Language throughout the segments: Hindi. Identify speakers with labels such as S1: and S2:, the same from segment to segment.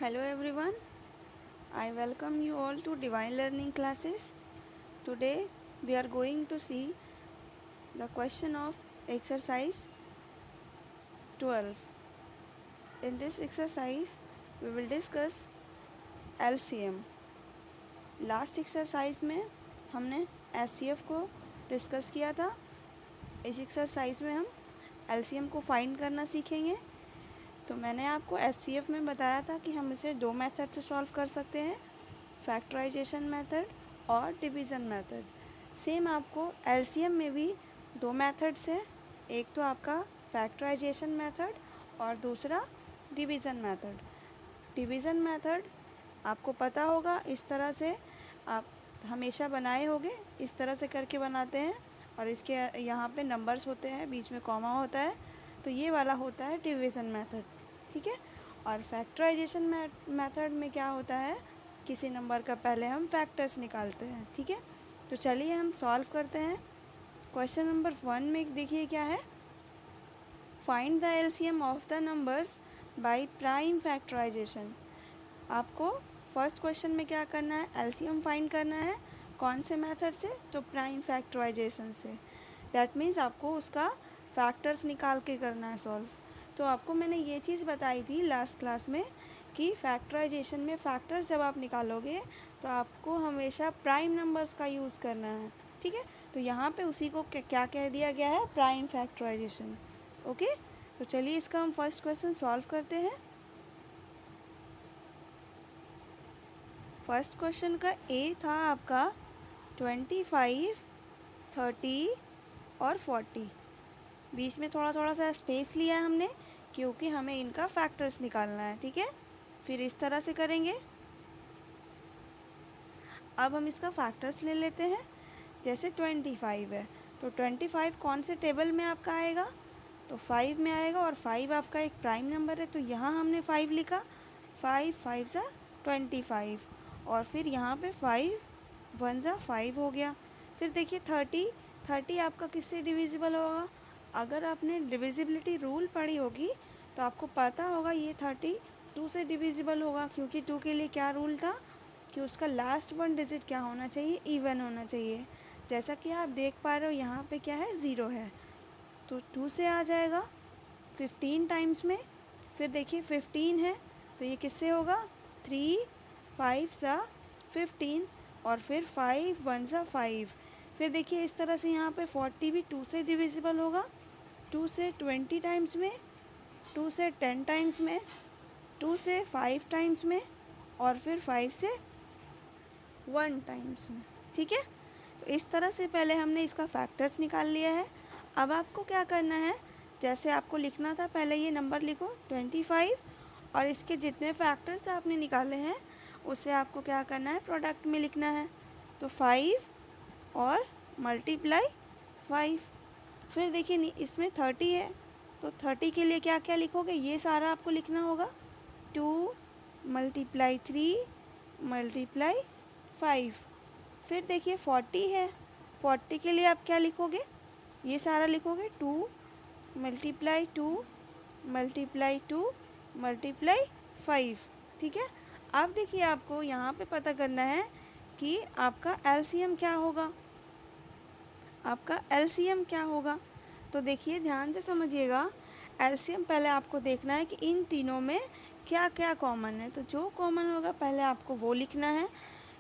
S1: Hello everyone, I welcome you all to Divine Learning classes. Today we are going to see the question of exercise 12. In this exercise we will discuss LCM. Last exercise में हमने SCF को डिस्कस किया था। इस एक्सरसाइज में हम LCM को फाइंड करना सीखेंगे। तो मैंने आपको SCF में बताया था कि हम इसे दो मेथड से सॉल्व कर सकते हैं, फैक्टराइजेशन मेथड और डिवीज़न मेथड। सेम आपको LCM में भी दो मेथड्स हैं, एक तो आपका फैक्टराइजेशन मेथड और दूसरा डिवीज़न मेथड। डिवीज़न मेथड आपको पता होगा, इस तरह से आप हमेशा बनाए होंगे, इस तरह से करके बनाते हैं और इसके यहाँ पे नंबर्स होते हैं, बीच में कॉमा होता है, तो ये वाला होता है डिवीज़न मेथड, ठीक है। और फैक्टराइजेशन मेथड में क्या होता है, किसी नंबर का पहले हम फैक्टर्स निकालते हैं, ठीक है। तो चलिए हम सॉल्व करते हैं। क्वेश्चन नंबर 1 में देखिए क्या है, find the LCM of the numbers by prime factorization. आपको फर्स्ट क्वेश्चन में क्या करना है, एलसीएम फाइंड करना है। कौन से मेथड से, तो प्राइम फैक्टराइजेशन से। दैट मीन्स आपको उसका फैक्टर्स निकाल के करना है सॉल्व। तो आपको मैंने ये चीज़ बताई थी लास्ट क्लास में कि फैक्टराइजेशन में फैक्टर्स जब आप निकालोगे तो आपको हमेशा प्राइम नंबर्स का यूज़ करना है, ठीक है। तो यहाँ पे उसी को क्या कह दिया गया है, प्राइम फैक्टराइजेशन। ओके, तो चलिए इसका हम फर्स्ट क्वेश्चन सॉल्व करते हैं। फर्स्ट क्वेश्चन का ए था आपका 25, 30 और 40। बीच में थोड़ा थोड़ा सा स्पेस लिया है हमने क्योंकि हमें इनका फैक्टर्स निकालना है, ठीक है। फिर इस तरह से करेंगे। अब हम इसका फैक्टर्स ले लेते हैं। जैसे 25 है तो 25 कौन से टेबल में आपका आएगा, तो 5 में आएगा और 5 आपका एक प्राइम नंबर है, तो यहाँ हमने 5 लिखा। 5 5 सा 25 और फिर यहाँ पे 5 1 सा 5 हो गया। फिर देखिए 30 आपका किससे डिविजिबल होगा। अगर आपने डिविजिबिलिटी रूल पढ़ी होगी तो आपको पता होगा ये 32 से डिविजिबल होगा, क्योंकि 2 के लिए क्या रूल था कि उसका लास्ट वन डिजिट क्या होना चाहिए, इवन होना चाहिए। जैसा कि आप देख पा रहे हो यहाँ पे क्या है, 0 है, तो 2 से आ जाएगा 15 टाइम्स में। फिर देखिए 15 है तो ये किससे होगा, 3 5 सा 15 और फिर 5 1 सा 5। फिर देखिए इस तरह से यहाँ पे 40 भी 2 से डिविजिबल होगा, 2 से 20 टाइम्स में, 2 से 10 टाइम्स में, 2 से 5 टाइम्स में और फिर 5 से 1 टाइम्स में, ठीक है। तो इस तरह से पहले हमने इसका फैक्टर्स निकाल लिया है। अब आपको क्या करना है, जैसे आपको लिखना था, पहले ये नंबर लिखो 25 और इसके जितने फैक्टर्स आपने निकाले हैं उसे आपको क्या करना है, प्रोडक्ट में लिखना है। तो 5 और मल्टीप्लाई 5। फिर देखिए इसमें 30 है तो 30 के लिए क्या क्या लिखोगे, ये सारा आपको लिखना होगा। 2 मल्टीप्लाई 3 मल्टीप्लाई 5। फिर देखिए 40 है, 40 के लिए आप क्या लिखोगे, ये सारा लिखोगे। 2 मल्टीप्लाई 2 मल्टीप्लाई 2 मल्टीप्लाई 5, ठीक है। अब देखिए आपको यहाँ पे पता करना है कि आपका एलसीएम क्या होगा, आपका एलसीएम क्या होगा। तो देखिए ध्यान से समझिएगा, एलसीएम पहले आपको देखना है कि इन तीनों में क्या क्या कॉमन है। तो जो कॉमन होगा पहले आपको वो लिखना है।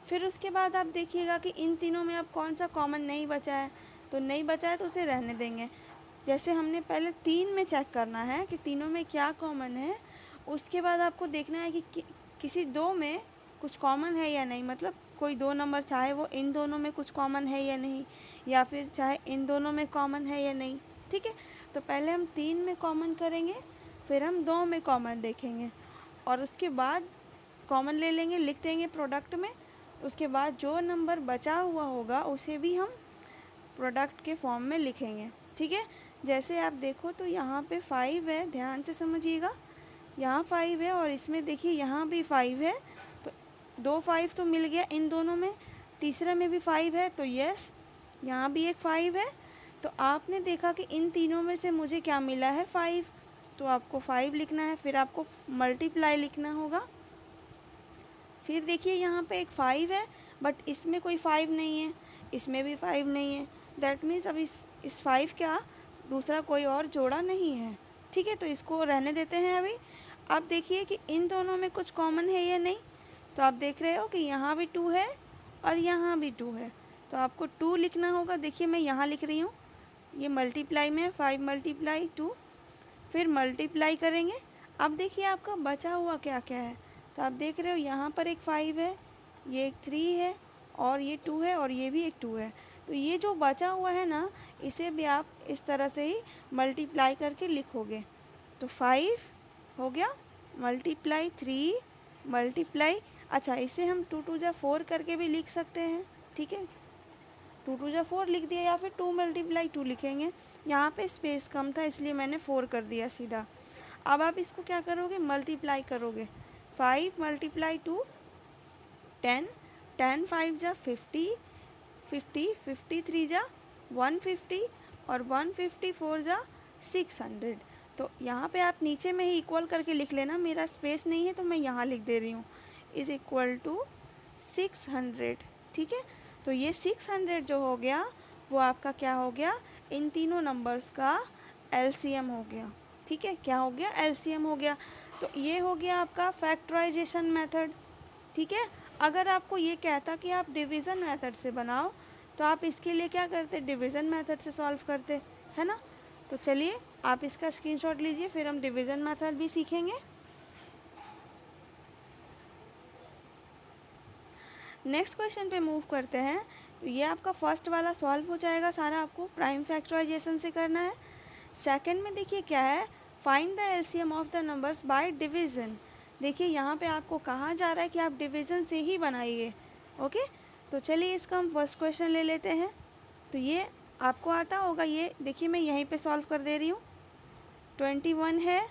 S1: फिर उसके बाद आप देखिएगा कि इन तीनों में अब कौन सा कॉमन नहीं बचा है, तो नहीं बचा है तो उसे रहने देंगे। जैसे हमने पहले 3 में चेक करना है कि तीनों में क्या कॉमन है, उसके बाद आपको देखना है कि किसी दो में कुछ कॉमन है या नहीं, मतलब कोई दो नंबर चाहे वो इन दोनों में कुछ कॉमन है या नहीं, या फिर चाहे इन दोनों में कॉमन है या नहीं, ठीक है। तो पहले हम 3 में कॉमन करेंगे, फिर हम 2 में कॉमन देखेंगे और उसके बाद कॉमन ले लेंगे, लिख देंगे प्रोडक्ट में। उसके बाद जो नंबर बचा हुआ होगा उसे भी हम प्रोडक्ट के फॉर्म में लिखेंगे, ठीक है। जैसे आप देखो तो यहाँ पे 5 है, ध्यान से समझिएगा, यहाँ 5 है और इसमें देखिए यहाँ भी 5 है, तो 2 5 तो मिल गया इन दोनों में। तीसरे में भी 5 है तो यस, यहाँ भी एक 5 है। तो आपने देखा कि इन तीनों में से मुझे क्या मिला है, 5, तो आपको 5 लिखना है। फिर आपको मल्टीप्लाई लिखना होगा फिर देखिए यहाँ पे एक 5 है, बट इसमें कोई 5 नहीं है, इसमें भी 5 नहीं है। दैट मीन्स अब इस 5 का दूसरा कोई और जोड़ा नहीं है। ठीक है, तो इसको रहने देते हैं अभी। अब देखिए कि इन दोनों में कुछ कॉमन है या नहीं। तो आप देख रहे हो कि यहाँ भी 2 है और यहाँ भी 2 है, तो आपको 2 लिखना होगा। देखिए मैं यहाँ लिख रही हूँ, ये मल्टीप्लाई में 5 मल्टीप्लाई 2, फिर मल्टीप्लाई करेंगे। अब देखिए आपका बचा हुआ क्या क्या है। तो आप देख रहे हो यहाँ पर एक 5 है, ये एक 3 है, और ये 2 है, और ये भी एक 2 है। तो ये जो बचा हुआ है ना, इसे भी आप इस तरह से ही मल्टीप्लाई करके लिखोगे। तो 5 हो गया, मल्टीप्लाई 3 मल्टीप्लाई, अच्छा इसे हम 2 2 जा 4 करके भी लिख सकते हैं। ठीक है, 2 2 जा 4 लिख दिया, या फिर 2 मल्टीप्लाई 2 लिखेंगे। यहाँ पे स्पेस कम था इसलिए मैंने 4 कर दिया सीधा। अब आप इसको क्या करोगे, मल्टीप्लाई करोगे। 5 मल्टीप्लाई 2 10, 10 5 जा 50, 50 50 3 जा 150, और 154 जा 600। तो यहाँ पे आप नीचे में ही इक्वल करके लिख लेना, मेरा स्पेस नहीं है तो मैं यहाँ लिख दे रही हूँ, इज़ इक्वल टू 600। ठीक है, तो ये 600 जो हो गया वो आपका क्या हो गया, इन तीनों नंबर्स का एलसीएम हो गया। ठीक है, क्या हो गया, एलसीएम हो गया। तो ये हो गया आपका फैक्टराइजेशन मेथड। ठीक है, अगर आपको ये कहता कि आप डिवीज़न मेथड से बनाओ, तो आप इसके लिए क्या करते, डिवीज़न मेथड से सॉल्व करते, है ना। तो चलिए आप इसका स्क्रीनशॉट लीजिए, फिर हम डिवीज़न मेथड भी सीखेंगे। नेक्स्ट क्वेश्चन पे मूव करते हैं। तो ये आपका फर्स्ट वाला सॉल्व हो जाएगा सारा, आपको प्राइम फैक्टराइजेशन से करना है। सेकंड में देखिए क्या है, find the LCM of the numbers bye division. देखिए यहाँ पे आपको कहा जा रहा है कि आप डिवीज़न से ही बनाइए। ओके, तो चलिए इसका हम फर्स्ट क्वेश्चन ले लेते हैं। तो ये आपको आता होगा, ये देखिए मैं यहीं पे सॉल्व कर दे रही हूँ। 21 है,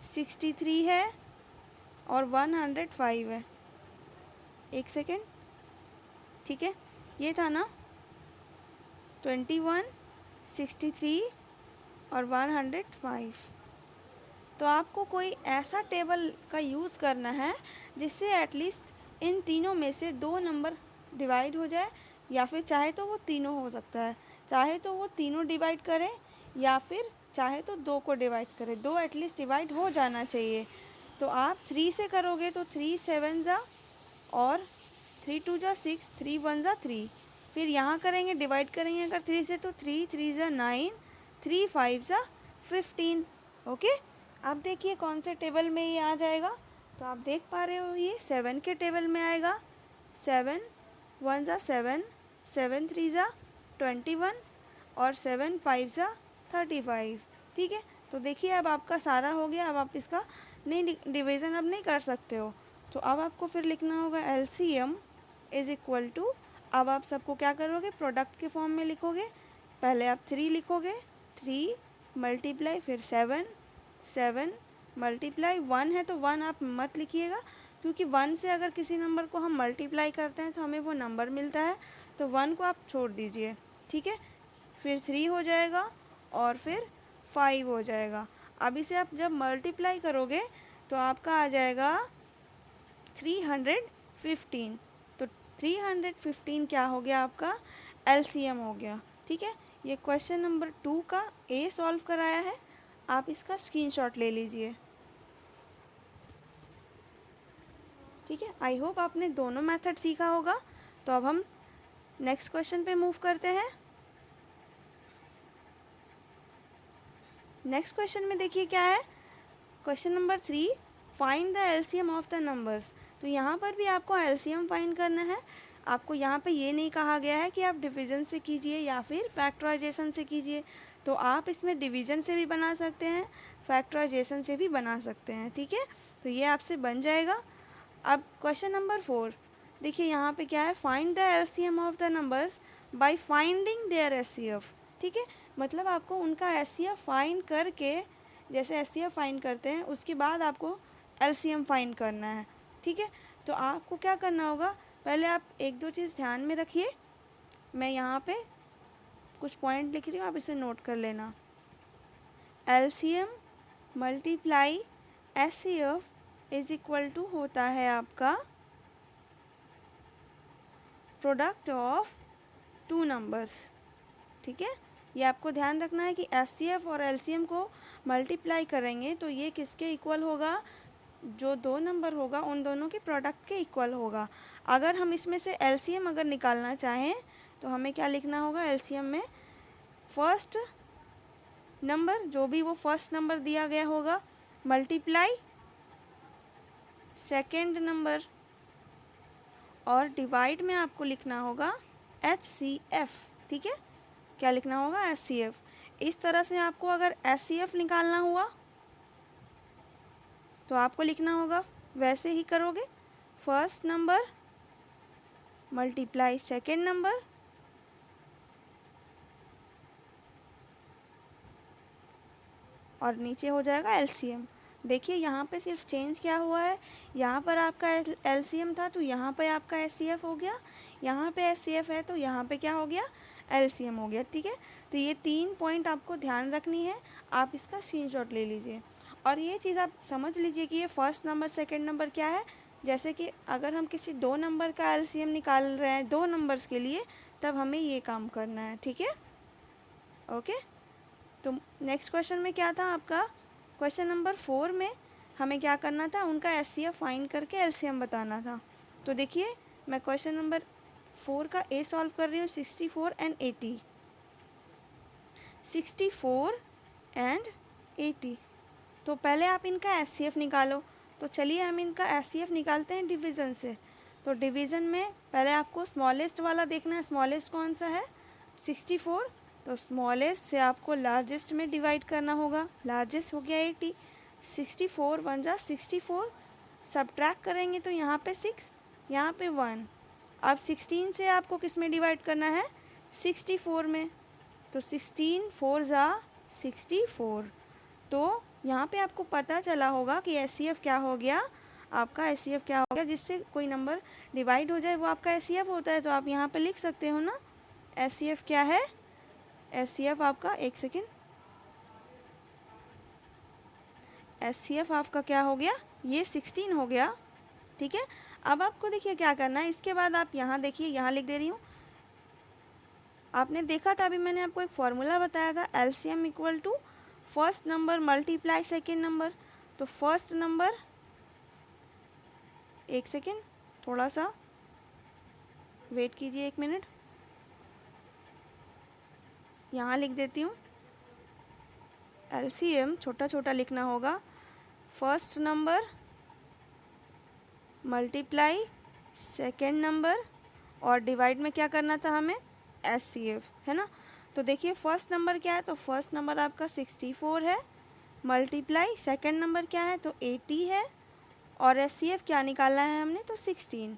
S1: 63 है, और 105 है। एक सेकेंड, ठीक है, ये था ना 21, 63 और 105। तो आपको कोई ऐसा टेबल का यूज़ करना है जिससे एटलीस्ट इन तीनों में से 2 नंबर डिवाइड हो जाए, या फिर चाहे तो वो तीनों हो सकता है, चाहे तो वो तीनों डिवाइड करें, या फिर चाहे तो 2 को डिवाइड करें, 2 एटलीस्ट डिवाइड हो जाना चाहिए। तो आप 3 से करोगे तो 3 7 जा, और 3 2 जा 6, 3 1 जा 3। फिर यहाँ करेंगे, डिवाइड करेंगे अगर 3 से, तो 3 3 जा 9, 3 5 जा 15। ओके, अब देखिए कौन से टेबल में ये आ जाएगा। तो आप देख पा रहे हो ये 7 के टेबल में आएगा। 7 1 जा 7, 7 3 जा 21, और 7 5 जा 35। ठीक है, तो देखिए अब आपका सारा हो गया। अब आप इसका नहीं डिवीज़न अब नहीं कर सकते हो, तो अब आपको फिर लिखना होगा एलसीएम इज़ इक्वल टू, अब आप सबको क्या करोगे, प्रोडक्ट के फॉर्म में लिखोगे। पहले आप 3 लिखोगे, 3 मल्टीप्लाई, फिर 7 7 मल्टीप्लाई 1 है तो 1 आप मत लिखिएगा, क्योंकि 1 से अगर किसी नंबर को हम मल्टीप्लाई करते हैं तो हमें वो नंबर मिलता है, तो 1 को आप छोड़ दीजिए। ठीक है, फिर 3 हो जाएगा, और फिर 5 हो जाएगा। अब इसे आप जब मल्टीप्लाई करोगे तो आपका आ जाएगा 315। तो 315 क्या हो गया, आपका एलसीएम हो गया। ठीक है, ये क्वेश्चन नंबर 2 का ए सॉल्व कराया है, आप इसका स्क्रीनशॉट ले लीजिए। ठीक है, आई होप आपने दोनों मेथड सीखा होगा। तो अब हम नेक्स्ट क्वेश्चन पे मूव करते हैं। नेक्स्ट क्वेश्चन में देखिए क्या है, question number 3, find the LCM of the numbers. तो यहाँ पर भी आपको एलसीएम फाइंड करना है। आपको यहाँ पे ये नहीं कहा गया है कि आप डिवीज़न से कीजिए या फिर फैक्टराइजेशन से कीजिए, तो आप इसमें डिवीज़न से भी बना सकते हैं, फैक्टराइजेशन से भी बना सकते हैं। ठीक है, तो ये आपसे बन जाएगा। अब क्वेश्चन नंबर 4 देखिए यहाँ पे क्या है, find the LCM of the numbers by finding there HCF. ठीक है, मतलब आपको उनका एचसीएफ फाइंड करके, जैसे एचसीएफ फाइंड करते हैं उसके बाद आपको एलसीएम फाइंड करना है। ठीक है, तो आपको क्या करना होगा, पहले आप एक दो चीज़ ध्यान में रखिए। मैं यहाँ पे कुछ पॉइंट लिख रही हूँ, आप इसे नोट कर लेना। LCM multiply HCF is equal to होता है आपका प्रोडक्ट ऑफ टू नंबर्स। ठीक है, ये आपको ध्यान रखना है कि एचसीएफ और एलसीएम को मल्टीप्लाई करेंगे तो ये किसके इक्वल होगा, जो दो नंबर होगा उन दोनों के प्रोडक्ट के इक्वल होगा। अगर हम इसमें से एलसीएम अगर निकालना चाहें तो हमें क्या लिखना होगा, एलसीएम में फर्स्ट नंबर जो भी वो फर्स्ट नंबर दिया गया होगा मल्टीप्लाई सेकेंड नंबर और डिवाइड में आपको लिखना होगा एचसीएफ। ठीक है, क्या लिखना होगा, एचसीएफ। इस तरह से आपको अगर एचसीएफ निकालना हुआ तो आपको लिखना होगा, वैसे ही करोगे, first number multiply second number और नीचे हो जाएगा एलसीएम। देखिए यहाँ पे सिर्फ चेंज क्या हुआ है, यहाँ पर आपका एलसीएम था तो यहाँ पे आपका एचसीएफ हो गया, यहाँ पे एचसीएफ है तो यहाँ पे क्या हो गया, एलसीएम हो गया। ठीक है, तो ये 3 पॉइंट आपको ध्यान रखनी है, आप इसका स्क्रीनशॉट ले लीजिए। और ये चीज़ आप समझ लीजिए कि ये फर्स्ट नंबर सेकेंड नंबर क्या है। जैसे कि अगर हम किसी दो नंबर का एलसीएम निकाल रहे हैं दो नंबर्स के लिए, तब हमें ये काम करना है। ठीक है, ओके। तो नेक्स्ट क्वेश्चन में क्या था आपका, क्वेश्चन नंबर 4 में हमें क्या करना था, उनका एचसीएफ फाइंड करके एलसीएम बताना था। तो देखिए मैं क्वेश्चन नंबर 4 का ए सॉल्व कर रही हूँ, 64 एंड 80, 64 एंड 80। तो पहले आप इनका एचसीएफ निकालो। तो चलिए हम इनका एचसीएफ निकालते हैं डिवीज़न से। तो डिवीज़न में पहले आपको स्मॉलेस्ट वाला देखना है, स्मॉलेस्ट कौन सा है, 64। तो स्मॉलेस्ट से आपको लार्जेस्ट में डिवाइड करना होगा, लार्जेस्ट हो गया 80, 64 1 जा 64, सब्ट्रैक्ट करेंगे तो यहाँ पे 6, यहाँ पे 1। अब 16 से आपको किस में डिवाइड करना है, 64 में। तो 16 4 जा 64। तो यहाँ पे आपको पता चला होगा कि एचसीएफ क्या हो गया, आपका एचसीएफ क्या हो गया, जिससे कोई नंबर डिवाइड हो जाए वो आपका एचसीएफ होता है। तो आप यहाँ पे लिख सकते हो ना, एचसीएफ क्या है, एचसीएफ आपका, एक सेकेंड, एचसीएफ आपका क्या हो गया, ये 16 हो गया। ठीक है, अब आपको देखिए क्या करना है, इसके बाद आप यहाँ देखिए, यहाँ लिख दे रही हूँ, आपने देखा था अभी मैंने आपको एक फॉर्मूला बताया था, LCM equal to first number multiply second number. तो फर्स्ट नंबर, एक सेकेंड थोड़ा सा वेट कीजिए, 1 मिनट, यहाँ लिख देती हूँ, एलसीएम छोटा छोटा लिखना होगा, first number multiply second number और डिवाइड में क्या करना था हमें, एचसीएफ, है ना। तो देखिए फर्स्ट नंबर क्या है, तो फर्स्ट नंबर आपका 64 है, मल्टीप्लाई सेकेंड नंबर क्या है, तो 80 है, और एचसीएफ क्या निकालना है हमने, तो 16।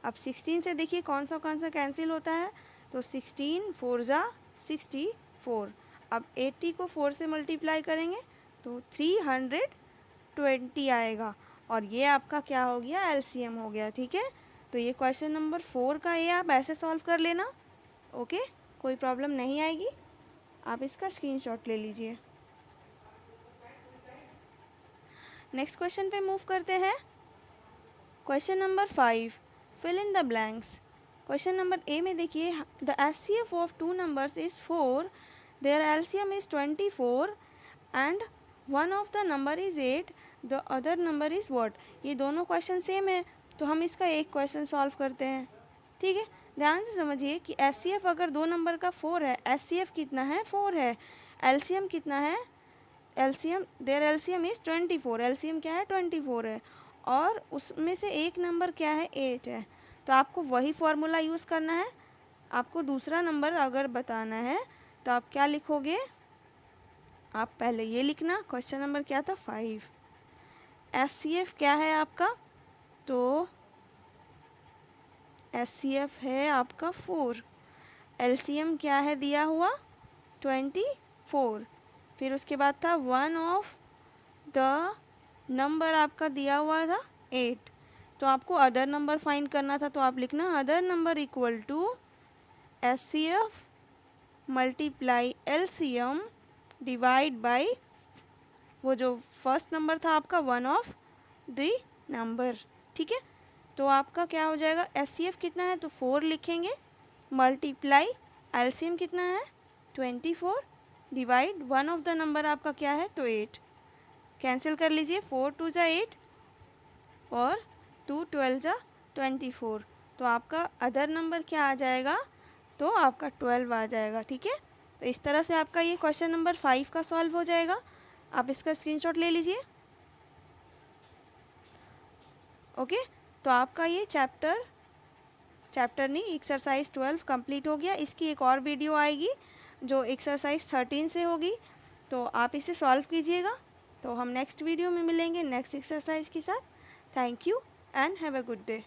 S1: अब 16 से देखिए कौन सा कैंसिल होता है, तो 16 4 जा 64। अब 80 को 4 से मल्टीप्लाई करेंगे तो 320 आएगा, और ये आपका क्या हो गया, एलसीएम हो गया। ठीक है, तो ये क्वेश्चन नंबर 4 का ये आप ऐसे सॉल्व कर लेना, ओके, कोई प्रॉब्लम नहीं आएगी, आप इसका स्क्रीनशॉट ले लीजिए। नेक्स्ट क्वेश्चन पे मूव करते हैं, question number 5, fill in the blanks. Question number A में देखिए, the HCF of two numbers is 4, their LCM is 24 and one of the number is 8, the other number is what. ये दोनों क्वेश्चन सेम है, तो हम इसका एक क्वेश्चन सॉल्व करते हैं। ठीक है, ध्यान से समझिए कि एचसीएफ अगर दो नंबर का 4 है, एचसीएफ कितना है, 4 है, एलसीएम कितना है, LCM, their LCM is 24, LCM क्या है, 24 है, और उसमें से एक नंबर क्या है, 8 है। तो आपको वही फॉर्मूला यूज़ करना है। आपको दूसरा नंबर अगर बताना है तो आप क्या लिखोगे, आप पहले ये लिखना, क्वेश्चन नंबर क्या था, 5, एचसीएफ क्या है आपका, तो एचसीएफ है आपका 4, एलसीएम क्या है दिया हुआ, 24, फिर उसके बाद था वन ऑफ द नंबर आपका दिया हुआ था 8, तो आपको अदर नंबर फाइंड करना था। तो आप लिखना other number equal to HCF multiply LCM divide by वो जो फर्स्ट नंबर था आपका, वन ऑफ द नंबर। ठीक है, तो आपका क्या हो जाएगा, HCF कितना है तो 4 लिखेंगे, मल्टीप्लाई एलसीएम कितना है 24, divide one of the number आपका क्या है तो 8, कैंसिल कर लीजिए, 4 2 जा 8 और 2 12 जा 24, तो आपका अदर नंबर क्या आ जाएगा तो आपका 12 आ जाएगा। ठीक है, तो इस तरह से आपका ये क्वेश्चन नंबर 5 का सॉल्व हो जाएगा। आप इसका स्क्रीनशॉट ले लीजिए। ओके, तो आपका ये चैप्टर नहीं, एक्सरसाइज 12 कंप्लीट हो गया। इसकी एक और वीडियो आएगी जो एक्सरसाइज 13 से होगी, तो आप इसे सॉल्व कीजिएगा। तो हम नेक्स्ट वीडियो में मिलेंगे नेक्स्ट एक्सरसाइज के साथ। Thank you and have a good day.